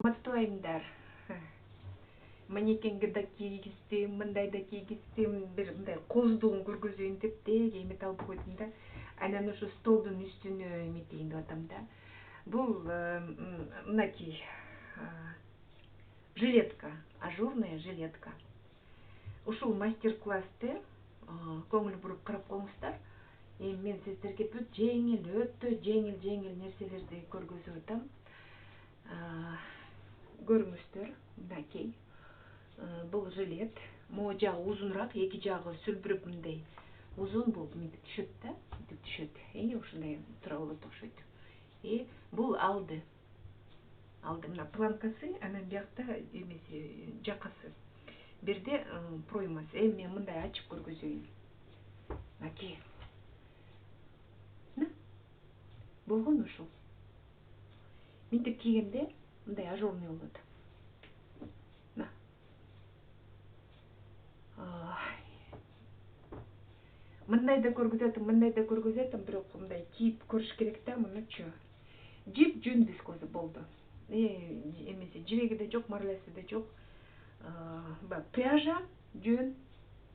Маттылайымдар. Манекенге да кийгизсем, мындай да кийгизсем, бир мындай коздугун көргөзөйүн деп деги эметип алып койдум да. Анан ошо столдун үстүнө эметейин деп атам да. Бул мынакей жилетка, ажурная жилетка. Ушул мастер-классты көңүл буруп карап коюңуздар. Мен сиздерге өтө жеңил нерселерди көргөзүп атам. Көрүңүздөр, мынакей. Бул жилет, могу жагы узунураак, эки жагы сүлбүрөп мындай узун болуп мынтип түшөт да, мынтип түшөт. Ушундай тура болот окшойт. Бул алды мына планкасы, анан биякта эмеси жакасы. Бирде проймасы. Мен мындай ачып көргөзөйүн. Мынакей. Болгон ушул. Мынтип кийгенде мындай ажурный болот. Мындай да көргөзөтөм, бирок мындай кийип көрүш керек да, мунучу. Жип жүн вискоза болду. Эмеси жибеги да жок, марлеси да жок. Пряжа, жүн,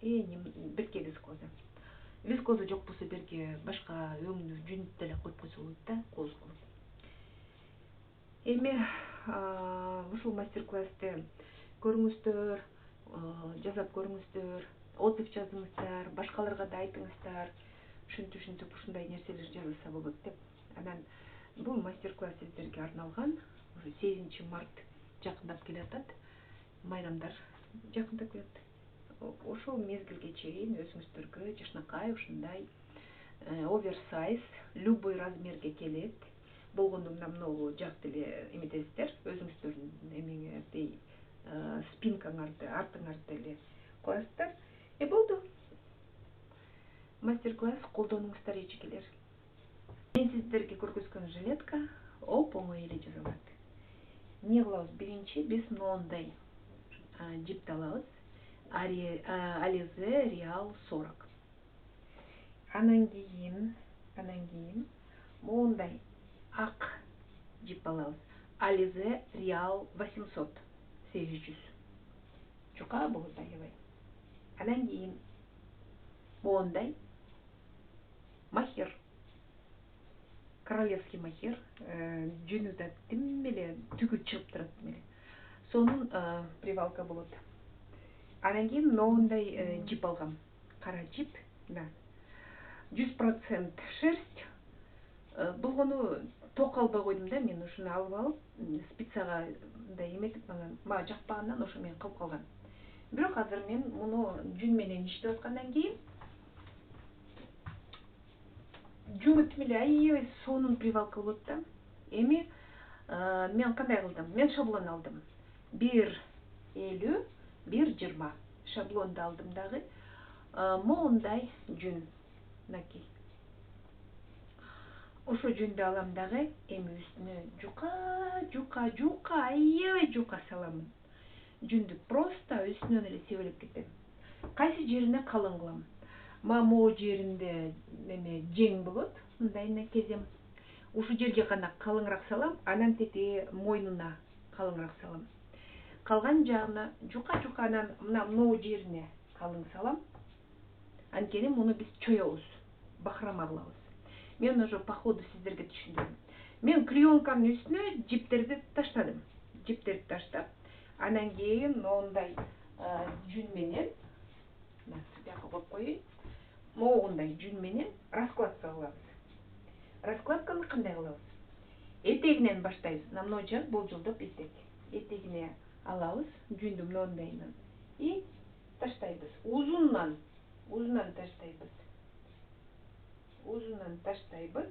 бирке вискоза. Вискоза жок болсо берге башка өңдүү жүн деле коюп койсо болот да, кооз кылып. Эми ушул мастер-классты көрүңүздөр, жасап көрүңүздөр, отзыв жазыңыздар, башкаларга да айтыңыздар. Ушинтип ушундай нерселер жасаса болот деп. Анан бул мастер-класс сиздерге арналган. Уже 8 март жакындап келатат. Майрамдар жакындап келат. Ошол мезгилге чейин өзүңүздөргө жакшынакай ушундай оверсайз, любой размерге келет. Болгондо могу жак деле эметесиздер, өзүңүздөрдүн эмеңерди, спинкаңарды, артыңарды эле коесуздар. Болду. Мастер-класс колдонуңуздар, эжекелер. Мен сиздерге көргөзгөн жилетка оп-оңой эле жасалат. Эмне кылабыз? Биринчи биз моундай жипти алабыз. Alize Real 40. Анан кийин моундай ак жип алабыз. Alize Real 800. Жука болот аябай. Анан кийин моундай махер, королевский махер, жүнү да тим эле түгү чыгып турат эле. Сонун привалка болот. Анан кийин моундай жип алгам. Кара жип, 100% шерсть. Болгону ток албай койдум да, мен ушуну алып алып, спицага мындай эметип, мага жакпагандан ошо мен калып калган. Бирок азыр мен муну жүн менен иштеп аткандан кийин жүнү тим эле аябай сонун привалка болот да. Эми мен кандай кылдым? Мен шаблон алдым. 1,50, 1,20 шаблонду алдым дагы. Моундай жүн, мынакей. Ошо жүндү алам дагы, эми үстүнө жука, аябай жука саламын. Жүндү просто үстүнөн эле себелеп кетем. Кайсы жерине калың кылам. Могу жеринде жең болот, мындай кезем. Ушу жерге гана калыңыраак салам, анан тетиги мойнуна калыңыраак салам. Калган жагына жука, анан могу жерине калың салам. Анткени муну биз чоебуз, бахрама кылабыз. Мен уже по ходу сиздерге түшүндүрдүм. Мен клеенканын үстүнө жиптерди таштадым. Жиптерди таштап, анан кийин моундай жүн менен, бияка коюп коеюн. Моундай жүн менен раскладка кылабыз. Раскладканы кандай кылабыз? Этегинен баштайбыз. Мына жак болжолдоп этек. Этегине алабыз жүндү моундайынан и таштайбыз. Узундан таштайбыз.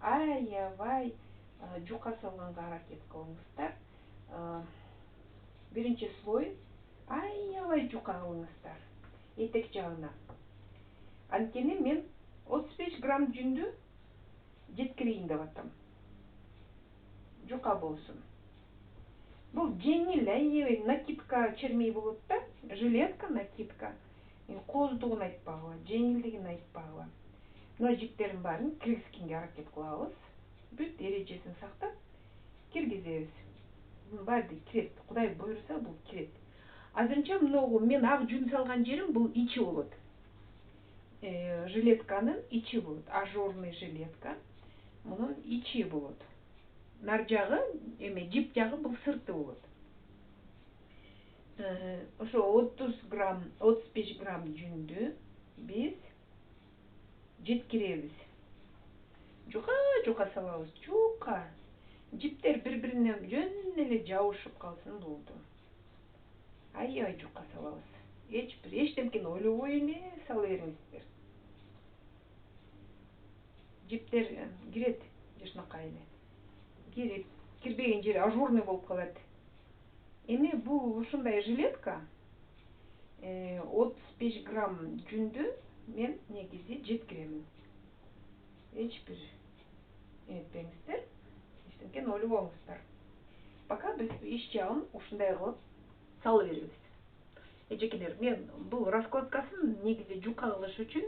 Аябай жука салганга аракет кылыңыздар. Биринчи слой аябай жука кылыңыздар этек жагына. Анткени мен 35 грамм жүндү жеткирейин деп атам. Жука болсун. Бул жеңил, аябай накидка чермей болот да. Жилетка, накидка. Кооздугун айтпагыла, жеңилдигин айтпагыла. Мына жиптердин баарын киргизгенге аракет кылабыз. Бүт эрежесин сактап киргизебиз. Bunun bari kirет. Құдай бұйырса бұл kirет. Азырынча мынау мен ақ жүн салған жерім бұл ичи болот. Жилетканын ичи болот. Ажурный жилетка. Мунун ичи болот. Нар жагы, жип жагы бұл сырты болот. Ошо 30 грамм, 35 грамм жүндү биз жеткиребиз. Жука салабыз, жука. Жиптер бири-бирине жөн эле жабышып калсын болду. Аябай жука салабыз. Эчтемкени ойлобой эле сала бериңиздер. Жиптер кирет жашынакай эле. Кирип, кирбеген жери ажурный болуп калат. Эми бул ушундай жилетка 35 грамм жүндү мен негизи жеткиремин. Эч бир эметпеңиздер. Эчтемкени ойлобоңуздар. Пока биз иш жагын ушундай кылып салып беребиз. Эжекелер, мен бул раскладкасын негизи жука кылыш үчүн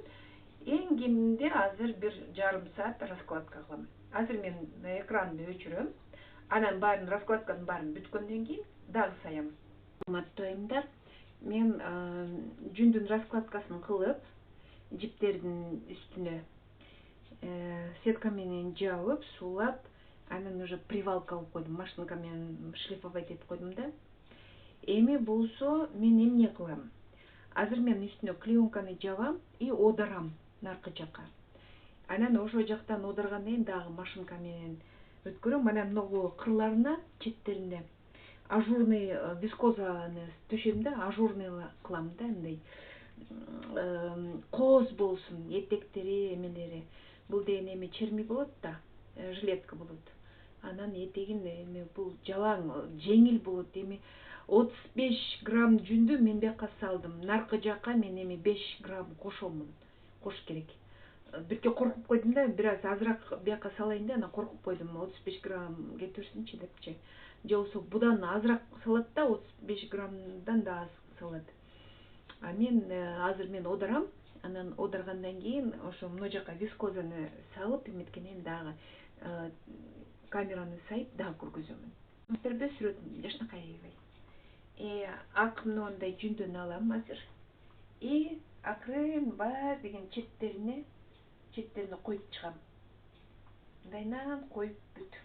эң кеминде азыр бир жарым саат раскладка кылам. Азыр мен экранды өчүрөм. Анан баарын раскладканын баарын бүткөндөн кийин дагы саям. Урматтуу айымдар, мен жүндүн раскладкасын кылып, жиптердин үстүнө сетка менен жабып, суулап, анан уже привалка кылып койдум, машинка менен шлифовать этип койдум да. Эми болсо мен эмне кылам? Азыр мен үстүнө клеенканы жабам и одарам наркы жакка. Анан ошо жактан одаргандан кийин дагы машинка менен өткөрөм. Анан могу кырларына, четтерине ажурный вискозаны төшөм да, ажурный кылам да, мындай кооз болсун, этектери, эмелери. Бул деген эми черми болот да, жилетка болот. Анан этегин эми бул жалаң, жеңил болот. Эми 35 грамм жүндү мен бияка салдым. Наркы жакка мен эми 5 грамм кошомун. Кош керек. Бирке коркуп койдум да, бир аз азыраак бияка салайын да, анан коркуп койдум 35 грамм кетирсинчи депчи. Же болсо будан азыраак салат да, 35 граммдан да аз салат. А мен азыр мен одарам. Анан одаргандан кийин ошо мына жака вискозаны салып, эметкенен дагы камераны сайып дагы көргөзөмүн. Интербе сүрөтүм жашынакай эбей. Ак мындай жүндөн алам азыр. Акырын бар деген четтерине коюп чыгам. Мындайынан коюп бүт.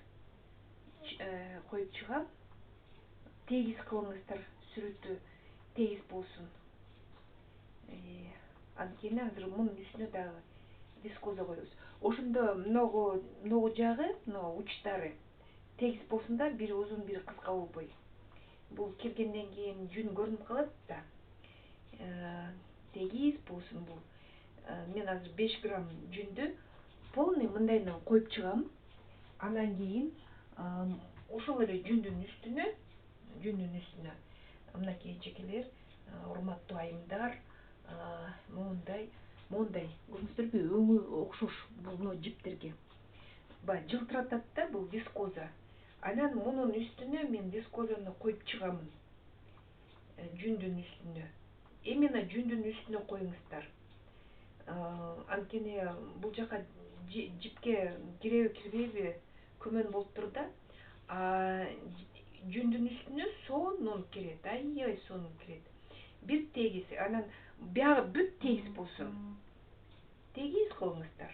Коюп чыгам. Тегиз кылыңыздар, сүрөтү тегиз болсун. Анткени азыр мунун үстүнө дагы вискоза коебуз. Ошондо многу жагы, учтары тегиз болсун да, бири узун, бири кыска болбой. Бул киргенден кийин жүн көрүнүп калат да. Тегиз болсун бул. Мен азыр 5 грамм жүндү полный мындайынан коюп чыгам. Анан кийин ошол эле жүндүн үстүнө мынакей жекелер, урматтуу айымдар, моундай көрүңүздөрбү, өңү окшош бул жиптерге. Баягы жылтыратат да бул вискоза. Анан мунун үстүнө мен вискозаны коюп чыгамын. Жүндүн үстүнө. Именно жүндүн үстүнө коюңуздар. Анткени бул жака жипке киреби кирбейби күмөн болуп тур да. Жүндүн үстүнө сонун кирет, аябай сонун кирет. Бир тегиз, анан бягы бүт тегиз болсун. Тегиз кылыңыздар.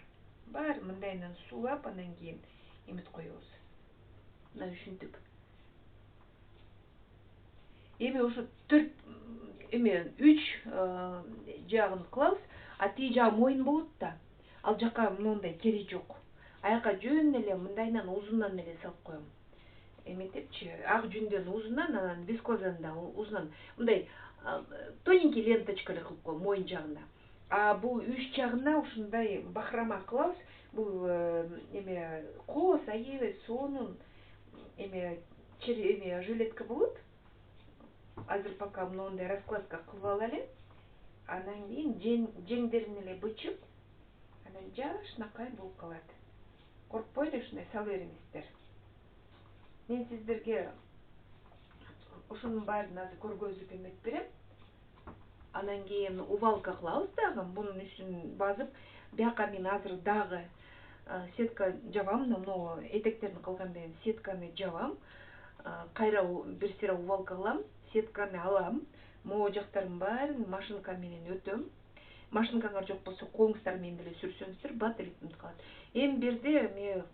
Баары мындайынан суулап, анан кийин эмет коебуз. Мына ушинтип. Эми ошо 3 жагын кылабыз, а тиги жагы моюн болот да. Ал жака мындай кереги жок. Аяка жөн эле мындайынан узундан эле салып коем. Эметипчи, ак жүндөн узундан, анан вискозаны да узундан. Мындай тоненький ленточка эле кылып коем моюн жагына. А бул үч жагына ушундай бахрома кылабыз. Бул кооз, аябай сонун жилетка болот. Азыр пока мындай раскладка кылып алалы. Анан кийин жеңдерин эле бычып, анан жашынакай болуп калат. Коркпой эле ушундай сала бериңиздер. Мен сиздерге ошонун баарын азыр көргөзүп эмет берем. Анан кийин увалка кылабыз дагы, бунун үстүн базып. Бияка мен азыр дагы сетка жабам, этектерин кылгандан кийин сетканы жабам. кайра бир сыйра убалка кылам, сетканы алам, могу жактарын баарын машинка менен өтөм. Машинкаңар жок болсо колуңуздар менен деле сүрсөңүздөр бат ритмди калат. Эми бирде мен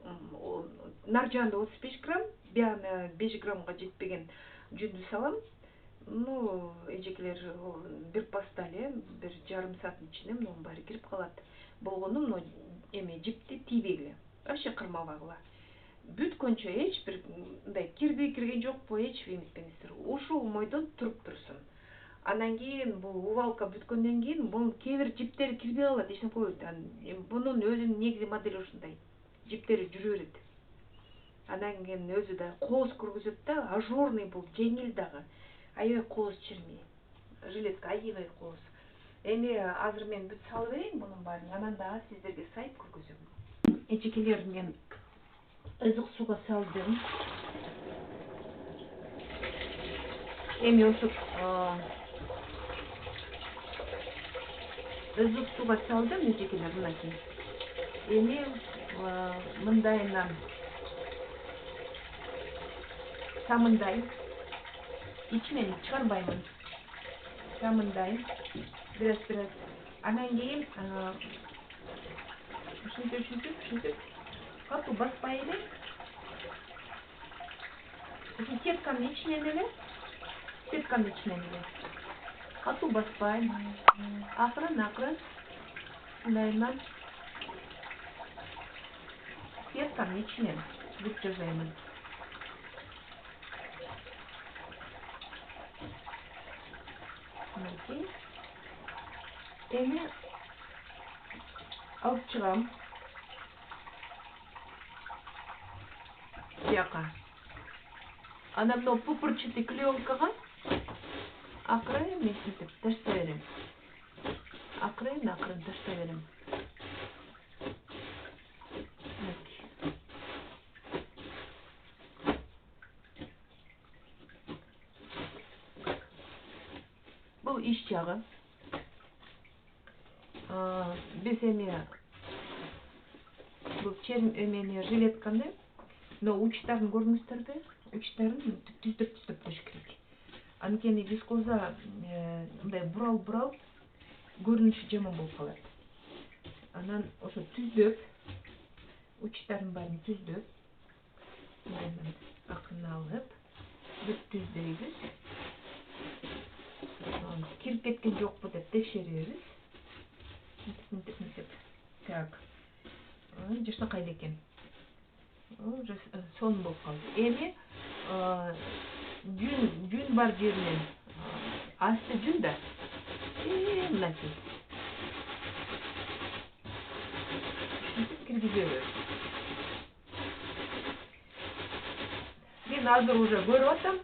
нар жагында 35 грамм, биягына 5 граммга жетпеген жүндү салам. Ну, эжекелер бир паста эле, бир жарым сааттын ичинде мунун баары кирип калат. Болгону муну эме жипти тийбегиле, вообще кырмабагыла. Бүткөнчө эч бир мындай кирген жокпу, эч эметпеңиздер. Ушул мойдон туруп турсун. Анан кийин бул убалка бүткөндөн кийин бунун кээ бир жиптери кирбей калат, эч нерсе болбойт. Бунун өзүнүн негизи модели ушундай. Жиптери жүрө берет. Анан кийин өзү да кооз киргизет да, ажурный бул, жеңил дагы. Аябай кооз чирмей. Жилетка аябай кооз. Эми азыр мен бүт салып берейин мунун баарын, анан дагы сиздерге сайып көргөзөм. Эжекелер мен ызык сууга салдым. Эми ошо ызык сууга салдым эжекелер, мынакей. Эми мындайынан самындай, ичинен чыгарбаймын. Самындай, бираз. Анан кийин ушинтип катуу баспай эле. Ушу сетканын ичинен эле. Катуу баспай. Акырын, мындайынан сетканын ичинен бүт жасаймын. Эми алып чыгам. Бияка. Анан мына пупырчатый клеенкага акырын эсинтип таштай берем. Акырын таштай берем. Бул иш жагы. Биз эми бул эмени жилетканы, но учтарын көрдүңүздөрбү? Учтарын түздөп туруш керек. Анткени вискоза мындай бурал көрүнүшү жаман болуп калат. Анан ошо түздөп, учтарын баарын түздөп, мындай акырын алып, бүт түздөйбүз. Кирип кеткен жокпу деп текшеребиз. Мынтип. Так. Жакшынакай эле экен. Уже сонун болуп калды. Эми жүн бар жеринен, асты жүн да. Мынакей. Киргизебиз. Мен азыр уже көрүп атам,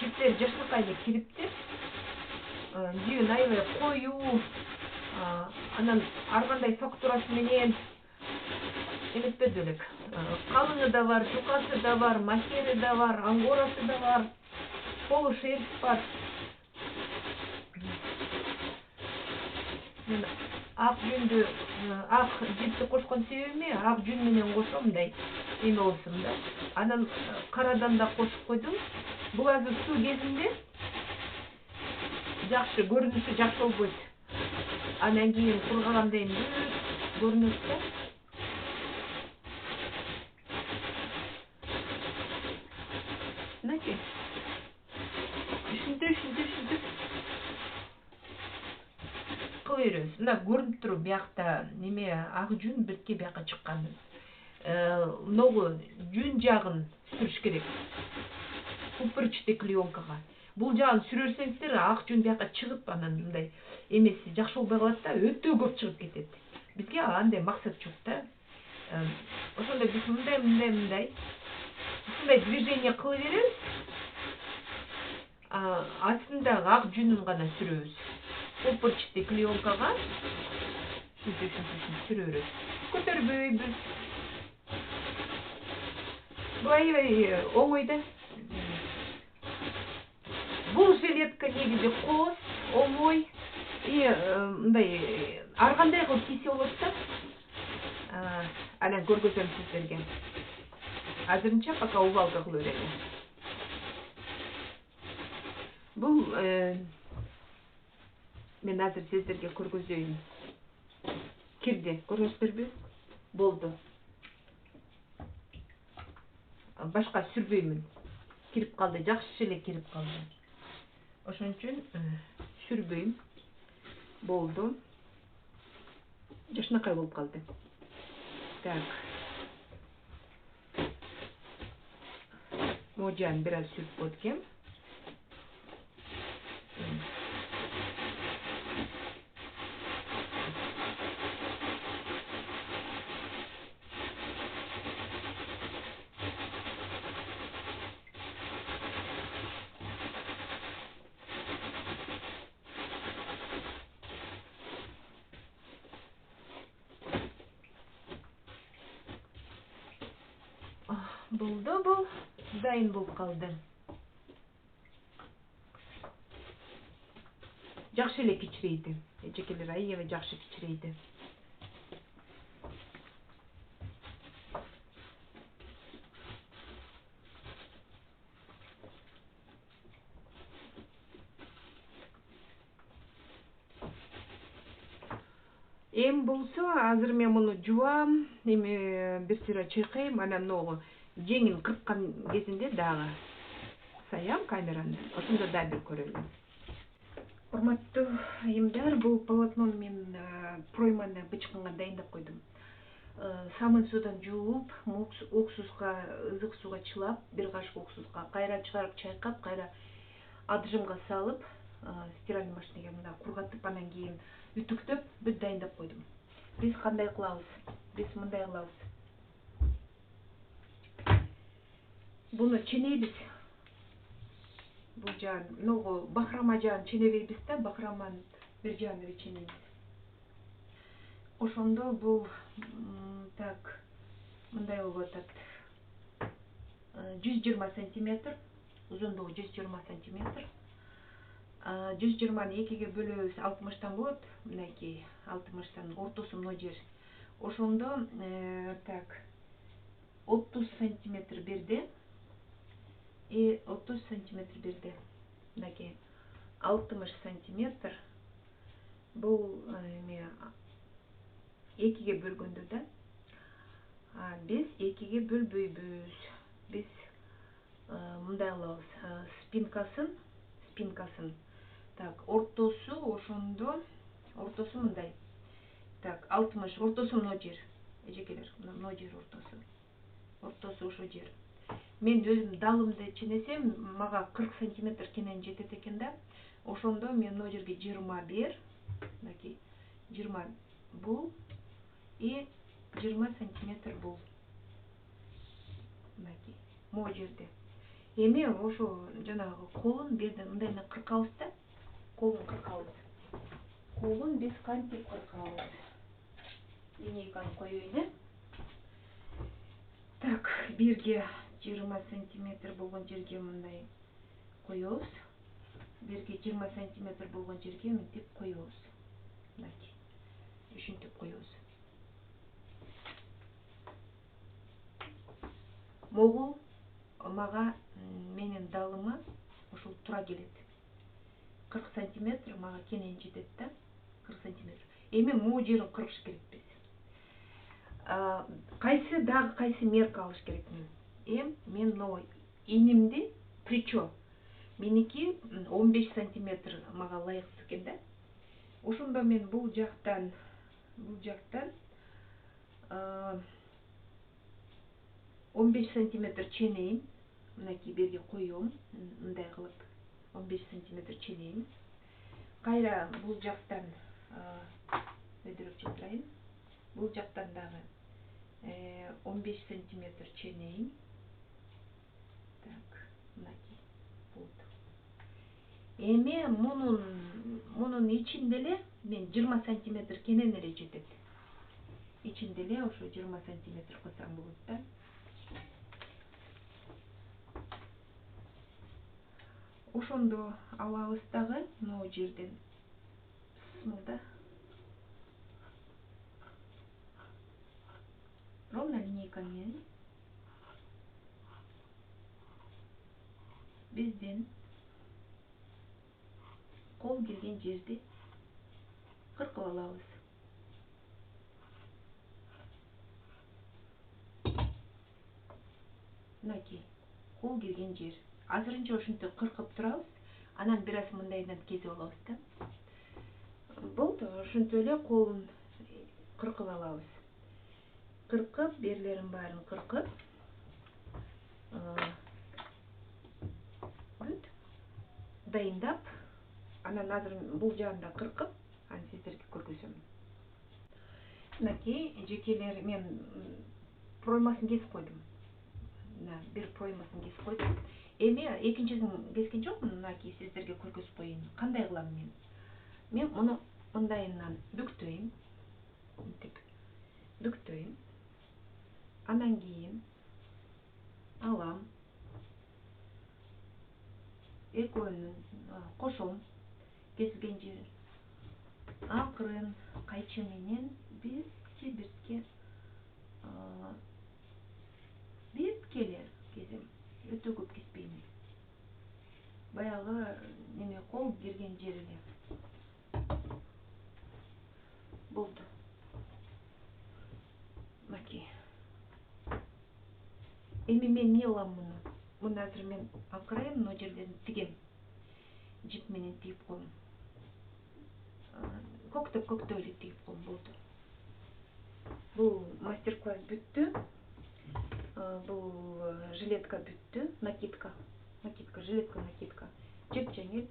жиптер жакшынакай эле кириптир. Жүн аябай коюу, анан ар кандай фактурасы менен эметпеди элек. Калыңы да бар, жукасы да бар, махери да бар, ангорасы да бар, полушерсть бар. Мен ак жүндү, ак жипти кошкон себебиме, ак жүн менен кошсом мындай эме болсун да. Анан карадан да кошуп койдум. Бул азыр суу кезинде жакшы көрүнүшү жакшы болбойт. Анан кийин кургагандан кийин бүт көрүнөт да. Мынакей. Ушинтип кыла беребиз. Мына көрүнүп туруп биякта неме ак жүн бирке бияка чыкканы. Ногу жүн жагын сүрүш керек. Пупырчатый клеенкага. Бул жагын сүрөрсөңүздөр ак жүн бияка чыгып, анан мындай эмеси жакшы болбой калат да, өтө көп чыгып кетет. Бизге андай максат жок да. Ошондо биз мындай ушундай движение кыла беребиз. Астындагы ак жүнүн гана сүрөбүз. Пупырчатый клеенкага ушинтип сүрө беребиз. Көтөрбөйбүз. Бул аябай оңой да. Бул жилетка негизи кооз, оңой, мындай ар кандай кылып кийсе болот да. Анан көргөзөм сиздерге. Азырынча пока убалка кыла берели. Бул мен азыр сиздерге көргөзөйүн. Кирди, көрөсүзбү? Болду. Башка сүрбөймүн. Кирип калды, жакшы эле кирип калды. Ошон үчүн сүрбөйм. Болду. Жакшынакай болуп калды. Так. Можан бир аз сүрүп койдук. Болду, бул дайын болуп калды. Жакшы эле кичирейди. Эжекелер аябай жакшы кичирейди. Эми болсо, азыр мен муну жуам, эми бир сыйра чыйкайм, анан могу жеңин кырккан кезинде дагы саям камераны. Ошондо дагы бир көрөлү. Урматтуу айымдар, бул полотнону мен пройманы бычканга дайындап койдум. Самын суудан жууп, уксуска, ызык сууга чылап, бир кашык уксуска кайра чыгарып чайкап, кайра адыжымга салып, стиральный машинеге мындай кургатып, анан кийин үтүктөп, бүт дайындап койдум. Биз кандай кылабыз? Биз мындай кылабыз. Буну ченейбиз. Бул жаан, могу бахрама жаан ченебейбиз да, бахраманын бир жааны эле ченейбиз. Ошондо бул так мындай болуп атат. 120 сантиметр, узундугу 120 сантиметр. 120-ны 2-ге бөлөбүз, 60-тан болот. Мынакей 60-тан ортосу мына жер. Ошондо так 30 сантиметр берди. 30 сантиметр берди. Мынакей 60 сантиметр. Бул эме 2-ге бөлгөндө да. Биз 2-ге бөлбөйбүз. Биз мындай кылабыз. Спинкасын. Так, ортосу ошондо, ортосу мындай. Так, 60, ортосу мына жер. Эжекелер, мына жер ортосу. Ортосу ошо жер. Мен өзүм далымды ченесем, мага 40 сантиметр кенен жетет экен да. Ошондо мен мына жерге 20 бер. Мынакей 20 бул и 20 сантиметр бул. Мынакей, могу жерде. Эми ошо жанагы колун берден мындай эле кыркабыз да. Колун кыркабыз. Колун биз кантип кыркабыз? Линейканы коеюн, Так, бирге 20 сантиметр болгон жерге мындай коебуз. Бирге 20 сантиметр болгон жерге мынтип коебуз. Мынакей. Ушинтип коебуз. Могул мага менин далыма ушул тура келет. 40 сантиметр мага кенен жетет да. 40 сантиметр. Эми могу жерин кыркыш керекпиз. Кайсы мерка алыш керекмин? Мен мына инимди, плечо. Меники 15 сантиметр мага ылайыктуу экен да. Ошондо мен бул жактан 15 сантиметр ченейм. Мынакей берге коем, мындай кылып 15 сантиметр ченейм. Кайра бул жактан өйдөрөк чыктырайын. Бул жактан дагы 15 сантиметр ченейм. Так, мынакей болду. Эми мунун ичинде эле мен 20 сантиметр кенен эле жетет. Ичинде эле ошо 20 сантиметр койсам болот да. Ошондо алабыз дагы могу жерден. Мында ровно линейка менен биздин кол келген жерди кыркып алабыз. Мынакей, кол келген жер. Азырынча ушинтип кыркып турабыз. Анан бир аз мындайдан кезип алабыз да. Болду, ошентип эле колун кыркып алабыз. Кыркып, берлерин баарын кыркып, бүт дайындап, анан азыр бул жагын да кыркып, анан сиздерге көргөзөм. Мынакей, жекелери мен проймасын кесип койдум. Мына бир проймасын кесип койдум. Эми экинчисин кескен жокмун, мынакей сиздерге көргөзүп коеюн. Кандай кылам мен? Мен муну мындайынан бүктөйм. Мынтип бүктөйм. Анан кийин алам. Экөөнүн кошом кесилген жерин. Акырын кайчы менен биртке эле кезем. Өтө көп кеспейм. Баягы неме кол кирген жер эле. Болду. Мынакей. Эми мен эмне кылам муну? Муну азыр мен алып карайм, мына жерден тигем. Жип менен тигип коем. Көктөп эле тигип коем, болду. Бул мастер-класс бүттү. Бул жилетка бүттү, накидка, жилетка, накидка. Жеп-жеңил.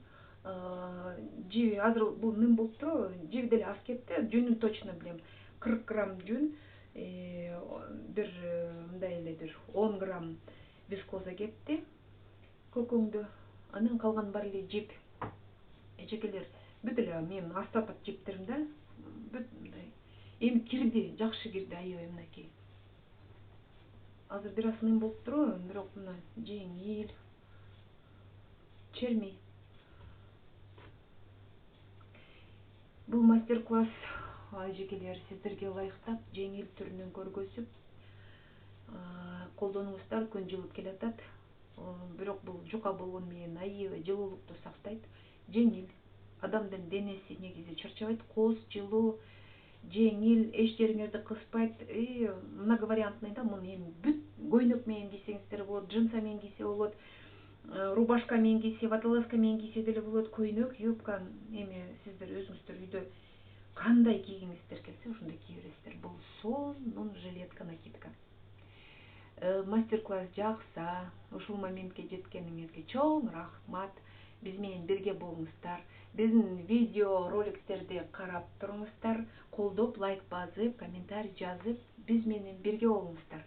Жиби азыр бул ним болуп турабы? Жиби деле аз кетти. Жүнүн точно билем. 40 грамм жүн, бир мындай эле бир 10 грамм вискоза кетти. Көкөңдө. Анан калган баары эле жип. Эжекелер бүт эле мен астатып жиптерим да. Бүт мындай. Эми кирди, жакшы кирди, аябай мынакей. Азыр бир аз ним болуп турабы, бирок мына жеңил, чермей. Бул мастер-класс эжекелер сиздерге ылайыктап, жеңил түрүнөн көргөзүп, колдонуңуздар, күн жылып келатат. Бирок бул жука болгону менен аябай жылуулукту сактайт. Жеңил, адамдын денеси негизи чарчабайт, кооз жылуу, жеңил, эч жериңерди кыспайт. Многовариантный да, муну эми бүт көйнөк менен кийсеңиздер болот, джинса менен кийсе болот, рубашка менен кийсе, водолазка менен кийсе деле болот, көйнөк, юбка, эми сиздер өзүңүздөр үйдө кандай кийгиңиздер келсе, ошондой кие бересиздер. Бул сонун жилетка, накидка. Мастер-класс жакса, ушул моментке жеткениңизге чоң рахмат. Биз менен бирге болуңуздар. Биздин видео роликтерди карап туруңуздар, колдоп, лайк басып, комментарий жазып, биз менен бирге болуңуздар.